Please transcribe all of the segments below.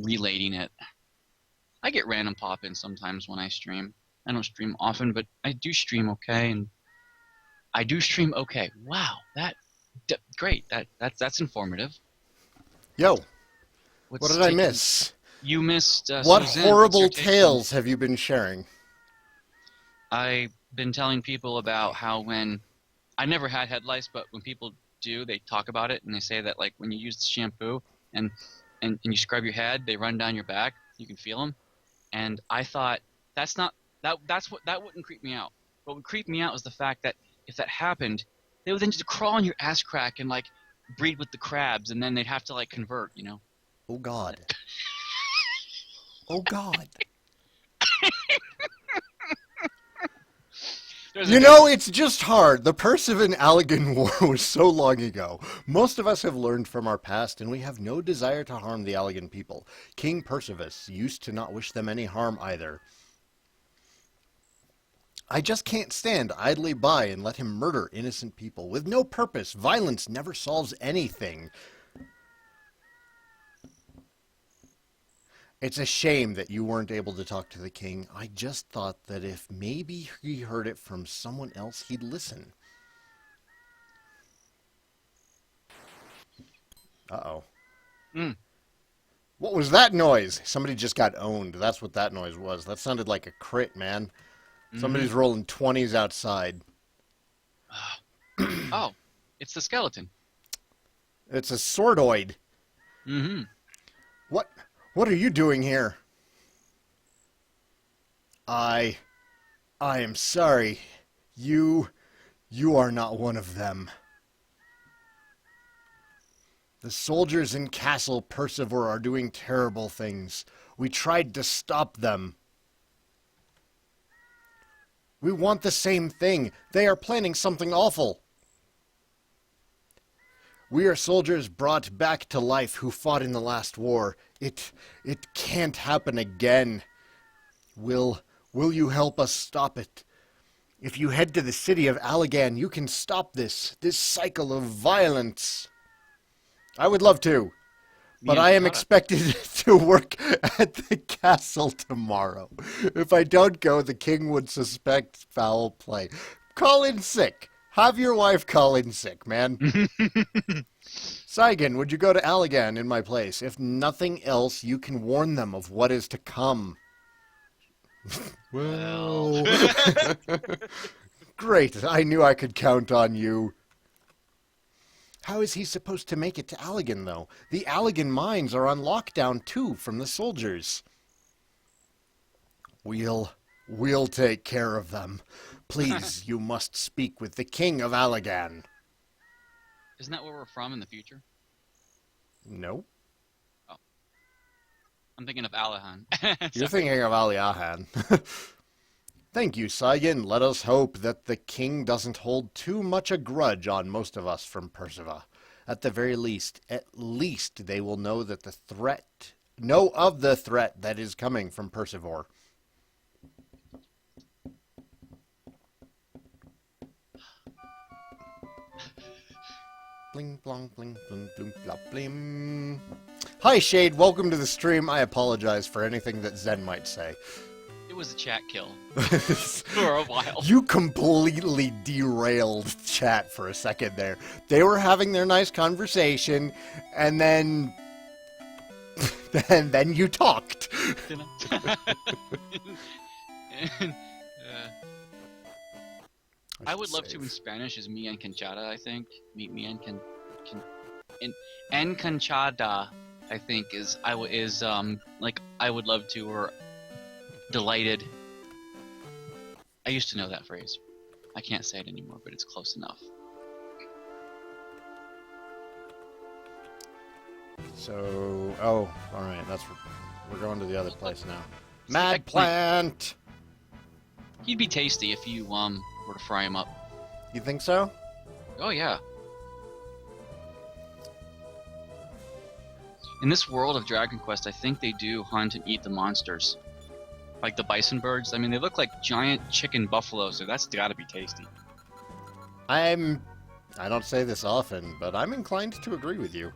relating it. I get random pop-ins sometimes when I stream. I don't stream often, but I do stream okay, and I do stream okay. Wow, great. That's informative. Yo, what What's did I taking? miss? You missed What Suzanne. What's your horrible take tales have you been sharing? I've been telling people about how when I never had head lice, but when people do, they talk about it and they say that like when you use the shampoo and you scrub your head, they run down your back. You can feel them. And I thought that's that wouldn't creep me out. What would creep me out was the fact that if that happened, they would then just crawl on your ass crack and like breed with the crabs, and then they'd have to like convert, you know. Oh God. Oh God. You know, it's just hard. The Percivan-Allagan War was so long ago. Most of us have learned from our past, and we have no desire to harm the Allagan people. King Percivus used to not wish them any harm either. I just can't stand idly by and let him murder innocent people. With no purpose, violence never solves anything. It's a shame that you weren't able to talk to the king. I just thought that if maybe he heard it from someone else, he'd listen. Uh-oh. What was that noise? Somebody just got owned. That's what that noise was. That sounded like a crit, man. Somebody's rolling 20s outside. Oh, it's the skeleton. It's a swordoid. Mm-hmm. What are you doing here? I am sorry. You are not one of them. The soldiers in Castle Percival are doing terrible things. We tried to stop them. We want the same thing. They are planning something awful. We are soldiers brought back to life who fought in the last war. It can't happen again. Will you help us stop it? If you head to the city of Allagan, you can stop this cycle of violence. I would love to, but I am expected to work at the castle tomorrow. If I don't go, the king would suspect foul play. Call in sick. Have your wife call in sick, man. Saigan, would you go to Allagan in my place? If nothing else, you can warn them of what is to come. Well... Great, I knew I could count on you. How is he supposed to make it to Allagan, though? The Allagan mines are on lockdown, too, from the soldiers. We'll take care of them. Please, you must speak with the king of Allagan. Isn't that where we're from in the future? No. Oh. I'm thinking of Alahan. You're thinking of Aliahan. Thank you, Saigan. Let us hope that the king doesn't hold too much a grudge on most of us from Perciva. At the very least, they will know that know of the threat that is coming from Percivor. Bling, blong, bling, bling, bling, blah, bling. Hi, Shade. Welcome to the stream. I apologize for anything that Zen might say. It was a chat kill for a while. You completely derailed chat for a second there. They were having their nice conversation, and then you talked. I would love to in Spanish is mi encanchada, I think. Mi encanchada, I think I would love to, or delighted. I used to know that phrase. I can't say it anymore, but it's close enough. So, alright, we're going to the other place now. Mad Plant! He'd be tasty if you, were to fry him up. You think so? Oh, yeah. In this world of Dragon Quest, I think they do hunt and eat the monsters. Like the bison birds. I mean, they look like giant chicken buffaloes, so that's gotta be tasty. I don't say this often, but I'm inclined to agree with you.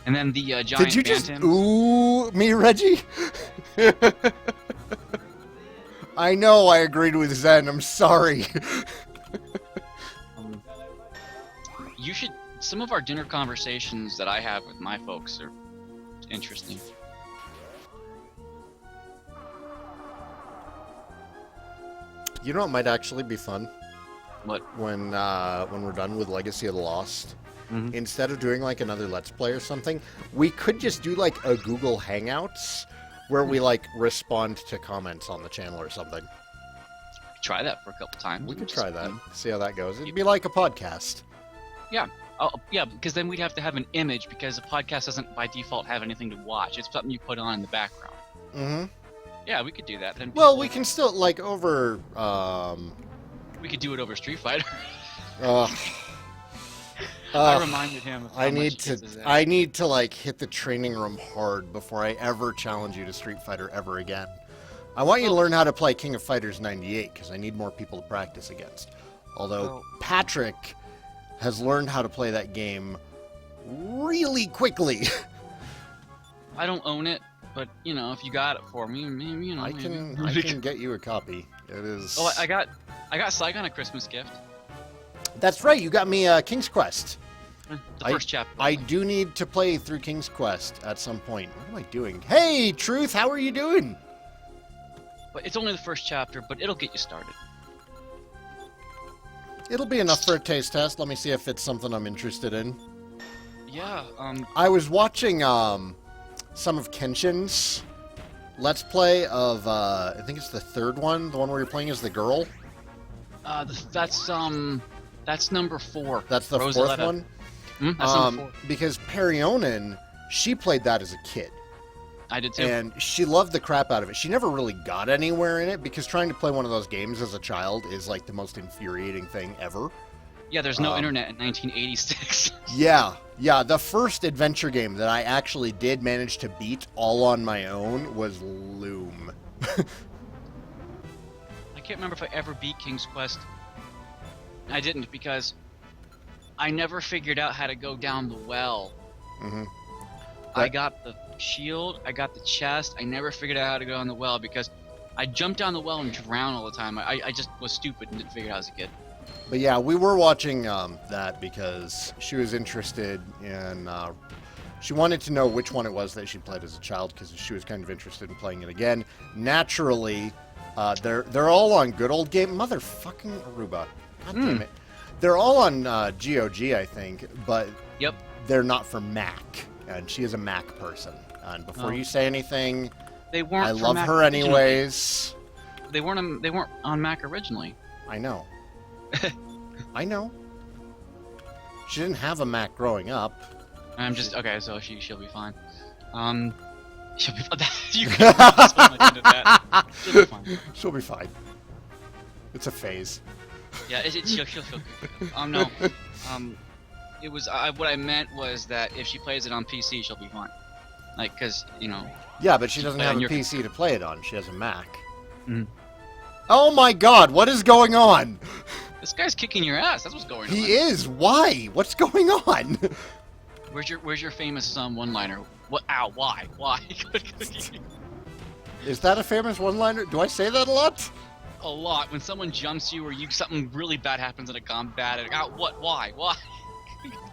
And then the giant Did you just phantom. ooh me, Reggie? I know I agreed with Zen. I'm sorry. You should. Some of our dinner conversations that I have with my folks are interesting. You know what might actually be fun? What? When we're done with Legacy of the Lost, Mhm. instead of doing like another Let's Play or something, we could just do like a Google Hangouts where we like respond to comments on the channel or something. Try that for a couple times. We could Just, try that. See how that goes. It'd be like a podcast. Yeah. Oh, yeah, because then we'd have to have an image because a podcast doesn't by default have anything to watch. It's something you put on in the background. Mm-hmm. Yeah, we could do that. Then Well, we can still like over. we could do it over Street Fighter. I reminded him. Of how I much need he to. kisses that. I need to like hit the training room hard before I ever challenge you to Street Fighter ever again. I want you to learn how to play King of Fighters 98 because I need more people to practice against. Although Well- Patrick has learned how to play that game really quickly. I don't own it, but you know, if you got it for me, maybe you know. I maybe. can get you a copy. It is. Oh, I got Saigan a Christmas gift. That's right. You got me King's Quest. The first chapter. I do need to play through King's Quest at some point. What am I doing? Hey, Truth, how are you doing? But it's only the first chapter, but it'll get you started. It'll be enough for a taste test. Let me see if it's something I'm interested in. Yeah. I was watching some of Kenshin's Let's Play of I think it's the third one, the one where you're playing as the girl. That's number 4. That's the fourth Rosaletta. one. That's number 4. Because Perionin, she played that as a kid. I did too. And she loved the crap out of it. She never really got anywhere in it because trying to play one of those games as a child is like the most infuriating thing ever. Yeah, there's no internet in 1986. Yeah. The first adventure game that I actually did manage to beat all on my own was Loom. I can't remember if I ever beat King's Quest. I didn't because I never figured out how to go down the well. Mm-hmm. I got the shield, I got the chest, I never figured out how to go down the well because I jumped down the well and drowned all the time. I just was stupid and didn't figure it out as a kid. But yeah, we were watching that because she was interested in. She wanted to know which one it was that she played as a child because she was kind of interested in playing it again. Naturally, they're all on good old game. Motherfucking Aruba. God damn it. They're all on GOG, I think, but Yep. they're not for Mac. And she is a Mac person. And before you say anything, They weren't. I for love Mac her originally. anyways. They weren't on Mac originally. I know. I know. She didn't have a Mac growing up. I'm just okay. So she'll be fine. She'll be fine. You can put so much into that. She'll be fine. She'll be fine. It's a phase. Yeah, she'll good. No. It was what I meant was that if she plays it on PC, she'll be fine. Like, cause you know. Yeah, but she doesn't play have on a your PC to play it on. She has a Mac. Mhm. Oh my God! What is going on? This guy's kicking your ass. That's what's going on. He is. Why? What's going on? Where's your famous one-liner? What? Ow! Why? Why? Is that a famous one-liner? Do I say that a lot? A lot. When someone jumps you or something really bad happens in a combat. Ow! What? Why? Why?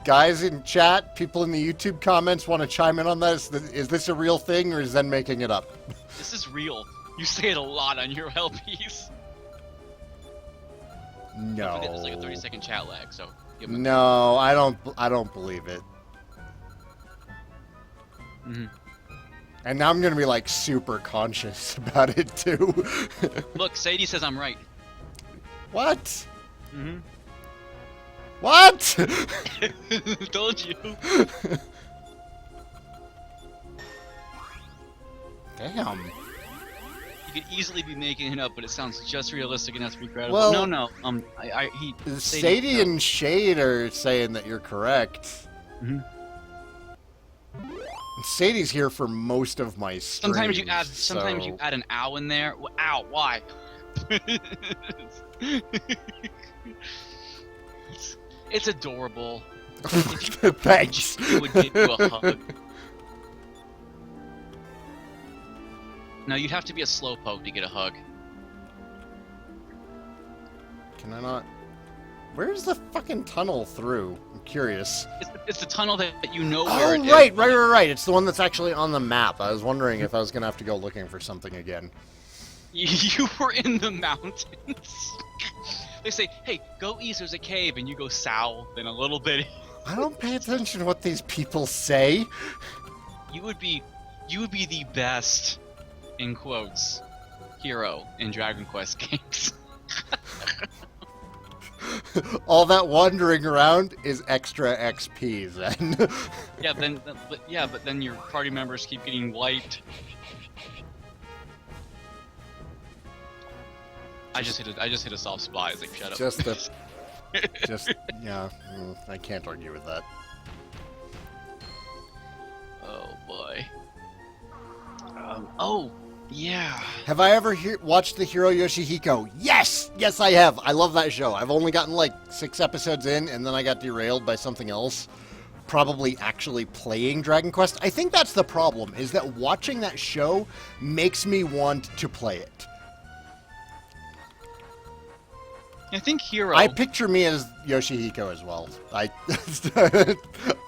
Guys in chat, people in the YouTube comments want to chime in on this. Is this a real thing or is Zen making it up? This is real. You say it a lot on your LPs. No. There's like a 30-second chat lag, so. Give him No, I don't believe it. Mhm. And now I'm gonna be like super conscious about it too. Look, Sadie says I'm right. What? Mm-hmm. What? Told you. Damn. You could easily be making it up, but it sounds just realistic enough to be credible. Well, no. Sadie and Shade are saying that you're correct. Mhm. Sadie's here for most of my streams. Sometimes you add an ow in there. Ow, why? it's adorable. Thanks. She would give you a hug. No, you'd have to be a slowpoke to get a hug. Can I not? Where's the fucking tunnel through? I'm curious. It's the tunnel that you know where it is. Right. It's the one that's actually on the map. I was wondering if I was gonna have to go looking for something again. You were in the mountains. They say, hey, go east, there's a cave, and you go south and a little bit. I don't pay attention to what these people say. You would be the best, in quotes, hero in Dragon Quest games. All that wandering around is extra XP then. But then your party members keep getting wiped. I just hit a soft spot. I was like, shut up. Yeah. I can't argue with that. Oh boy. Oh yeah. Have I ever watched the Hero Yoshihiko? Yes, I have. I love that show. I've only gotten like 6 episodes in, and then I got derailed by something else. Probably actually playing Dragon Quest. I think that's the problem. Is that watching that show makes me want to play it. I think Hero. I picture me as Yoshihiko as well.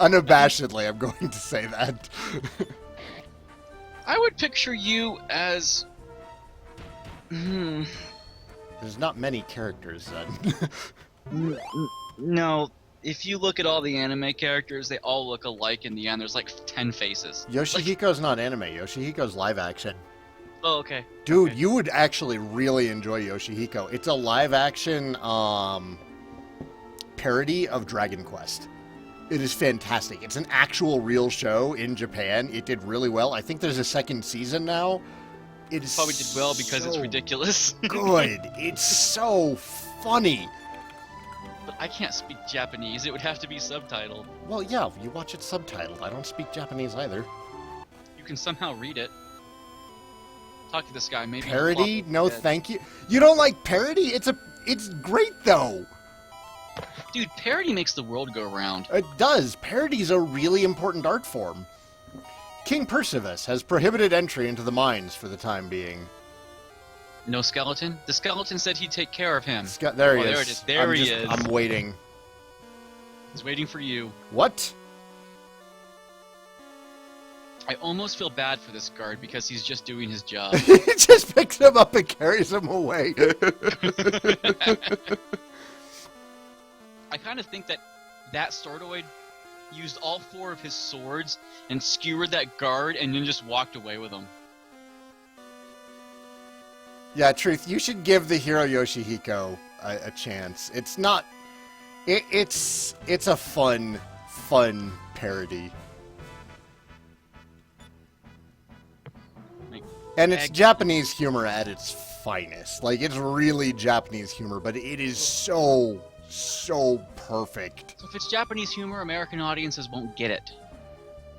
Unabashedly, I'm going to say that. I would picture you as. There's not many characters then. No, if you look at all the anime characters, they all look alike in the end. There's like 10 faces. Yoshihiko's not anime. Yoshihiko's live action. Oh, okay. Dude, okay. You would actually really enjoy Yoshihiko. It's a live action parody of Dragon Quest. It is fantastic. It's an actual real show in Japan. It did really well. I think there's a 2nd season now. It is probably did well because it's ridiculous. Good. It's so funny. But I can't speak Japanese. It would have to be subtitled. Well, yeah, you watch it subtitled. I don't speak Japanese either. You can somehow read it. Talk to this guy. Maybe parody? No, thank you. You don't like parody? It's great though. Dude, parody makes the world go round. It does. Parody's a really important art form. King Perseus has prohibited entry into the mines for the time being. No skeleton? The skeleton said he'd take care of him. There he is. There he is. I'm waiting. He's waiting for you. What? I almost feel bad for this guard because he's just doing his job. He just picks him up and carries him away. I kind of think that Swordoid used all 4 of his swords and skewered that guard and then just walked away with them. Yeah, Truth, you should give the Hero Yoshihiko a chance. It's not... It's a fun parody. And it's Japanese humor at its finest. Like, it's really Japanese humor, but it is so perfect. So if it's Japanese humor, American audiences won't get it.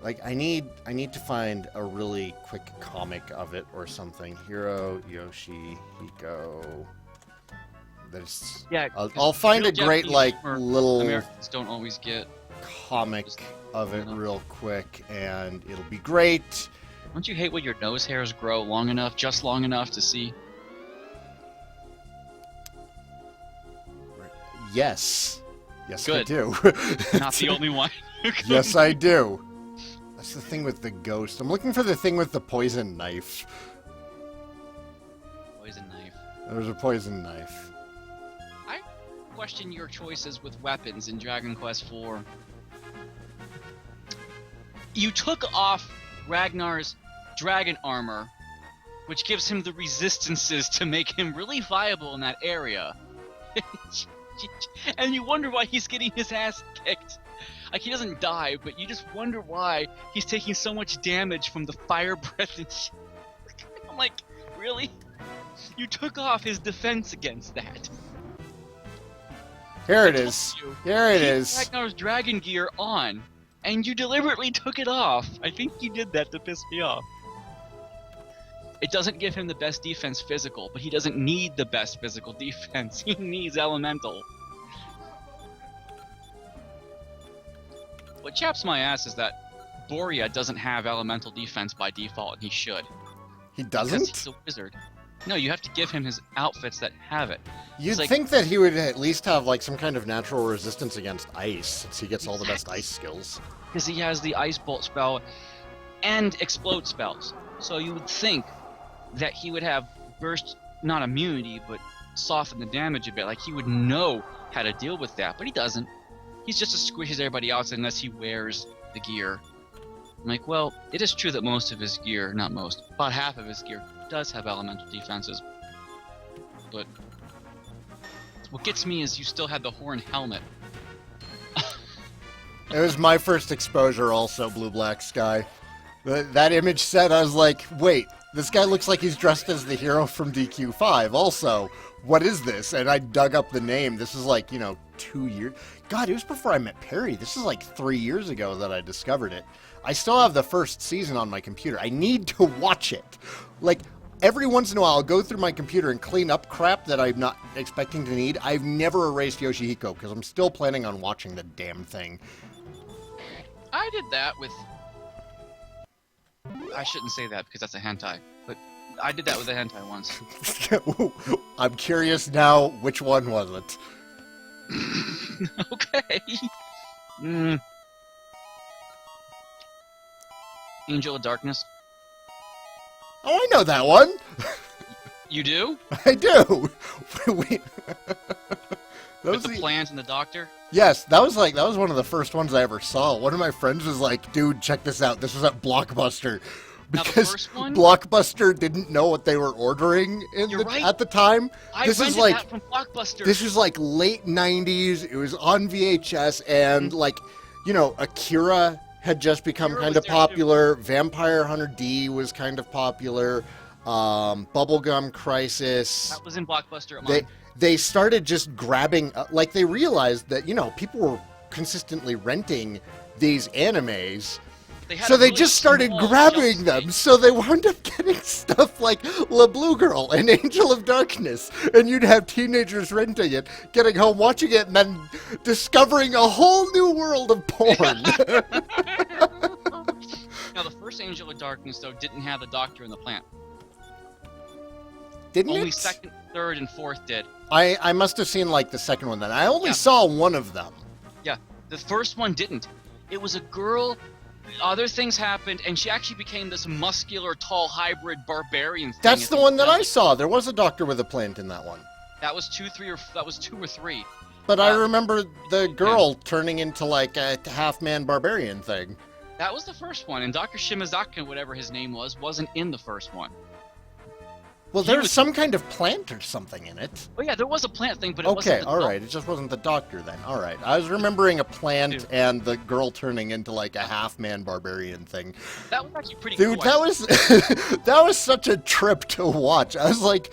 Like, I need to find a really quick comic of it or something. Hero Yoshihiko. I'll find a great little Americans don't always get comic of it real quick, and it'll be great. Don't you hate when your nose hairs grow long enough, just long enough to see? Yes. Yes, I do. Not the only one. Yes, I do. That's the thing with the ghost. I'm looking for the thing with the poison knife. Poison knife. There's a poison knife. I question your choices with weapons in Dragon Quest IV. You took off Ragnar's dragon armor, which gives him the resistances to make him really viable in that area. And you wonder why he's getting his ass kicked. Like, he doesn't die, but you just wonder why he's taking so much damage from the fire breath and shit. I'm like, really? You took off his defense against that. Here it is. Here it is. Ragnar's dragon gear on, and you deliberately took it off. I think you did that to piss me off. It doesn't give him the best defense physical, but he doesn't need the best physical defense. He needs elemental. What chaps my ass is that Boria doesn't have elemental defense by default, and he should. He Because doesn't? he's a wizard. No, you have to give him his outfits that have it. You'd It's like, think that he would at least have like some kind of natural resistance against ice, since he gets all the best ice skills. because he has the Ice Bolt spell and Explode spells. So you would think that he would have burst, not immunity, but soften the damage a bit. Like he would know how to deal with that, but he doesn't. He's just as squishy as everybody else unless he wears the gear. I'm like, well, it is true that most of his gear, not most, about half of his gear does have elemental defenses. But what gets me is you still had the horn helmet. It was my first exposure also, Blue Black Sky. That image set, I was like, wait, this guy looks like he's dressed as the hero from DQ5. Also, what is this? And I dug up the name. This is like, 2 years. God, it was before I met Perry. This is like 3 years ago that I discovered it. I still have the first season on my computer. I need to watch it. Like, every once in a while, I'll go through my computer and clean up crap that I'm not expecting to need. I've never erased Yoshihiko because I'm still planning on watching the damn thing. I did that with... I shouldn't say that because that's a hentai, but I did that with a hentai once. I'm curious now, which one was it? Okay. Angel of Darkness. Oh, I know that one. You do? I do. With the plant and the doctor? Yes, that was one of the first ones I ever saw. One of my friends was like, dude, check this out. This was at Blockbuster. Because now the first one? Blockbuster didn't know what they were ordering at the time. I rented that from Blockbuster. This was like late 90s. It was on VHS, and Akira had just become kind of popular. Too. Vampire Hunter D was kind of popular. Bubblegum Crisis. That was in Blockbuster. They started just grabbing, they realized that, people were consistently renting these animes. So they just started grabbing them. So they wound up getting stuff like La Blue Girl and Angel of Darkness. And you'd have teenagers renting it, getting home, watching it, and then discovering a whole new world of porn. Now, the first Angel of Darkness, though, didn't have the doctor and the plant. Didn't Only it? second, third, and fourth did. I must have seen, the second one then. I only saw one of them. Yeah, the first one didn't. It was a girl... Other things happened, and she actually became this muscular, tall, hybrid barbarian thing. That's the one that I saw. There was a doctor with a plant in that one. That was 2 or 3. But I remember the girl turning into a half-man barbarian thing. That was the first one, and Dr. Shimazaki, whatever his name was, wasn't in the first one. Well, there was some kind of plant or something in it. Oh yeah, there was a plant thing, but it wasn't. Okay, all right. It just wasn't the doctor then. All right. I was remembering a plant and the girl turning into a half-man barbarian thing. That was actually pretty cool. Dude, that was such a trip to watch. I was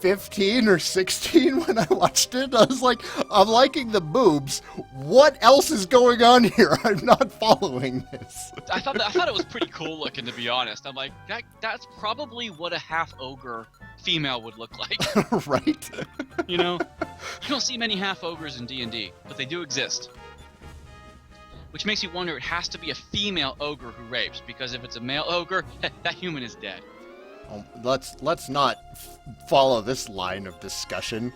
15 or 16 when I watched it. I was like, I'm liking the boobs. What else is going on here? I'm not following this. I thought it was pretty cool looking, to be honest. I'm like, that's probably what a half ogre female would look like. Right? You don't see many half ogres in D&D, but they do exist. Which makes you wonder, it has to be a female ogre who rapes, because if it's a male ogre, that human is dead. Let's not follow this line of discussion.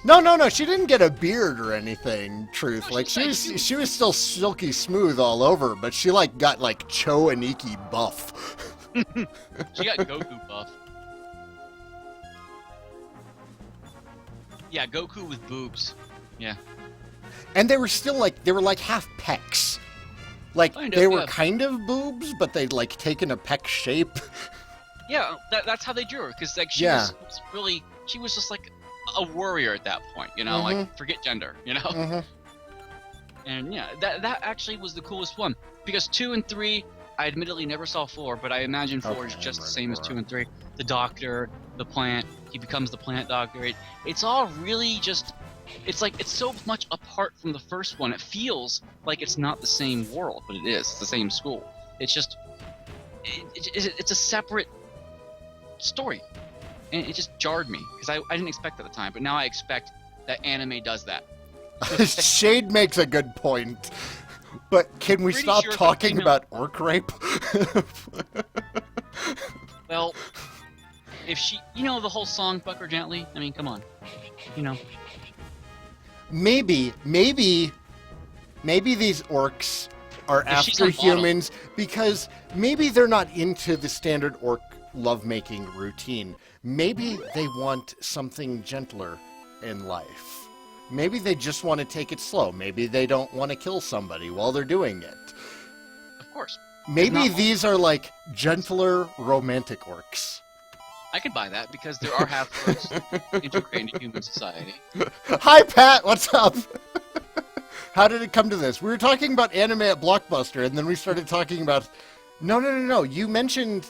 No. She didn't get a beard or anything. Truth, she was still silky smooth all over, but she got Cho Aniki buff. She got Goku buff. Yeah, Goku with boobs. Yeah. And they were still half pecs. They were kind of boobs, but they'd taken a pec shape. Yeah, that's how they drew her, because she was just a warrior at that point, forget gender, Mm-hmm. And yeah, that actually was the coolest one, because 2 and 3, I admittedly never saw 4, but I imagine 4 is just the same as 2 and 3. The doctor, the plant, he becomes the plant doctor. It's all really just, it's so much apart from the first one. It feels like it's not the same world, but it is. It's the same school. It's just, it's a separate story, and it just jarred me because I didn't expect at the time, but now I expect that anime does that. Shade makes a good point, but can we stop talking about orc rape? Well, if she, the whole song "Fuck Her Gently." I mean, come on, you know. Maybe these orcs are If she's after on bottom. humans because maybe they're not into the standard orc lovemaking routine. Maybe they want something gentler in life. Maybe they just want to take it slow. Maybe they don't want to kill somebody while they're doing it. Of course. Maybe these are like gentler romantic orcs. I could buy that because there are half orcs integrated into human society. Hi, Pat. What's up? How did it come to this? We were talking about anime at Blockbuster, and then we started talking about... No. You mentioned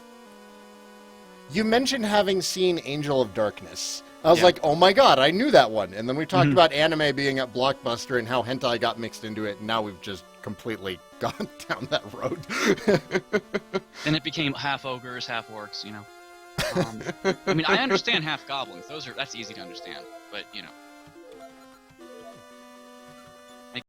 having seen Angel of Darkness. I was like, oh my god, I knew that one. And then we talked about anime being at Blockbuster and how hentai got mixed into it, and now we've just completely gone down that road. Then it became half ogres, half orcs, I mean, I understand half goblins. That's easy to understand, but,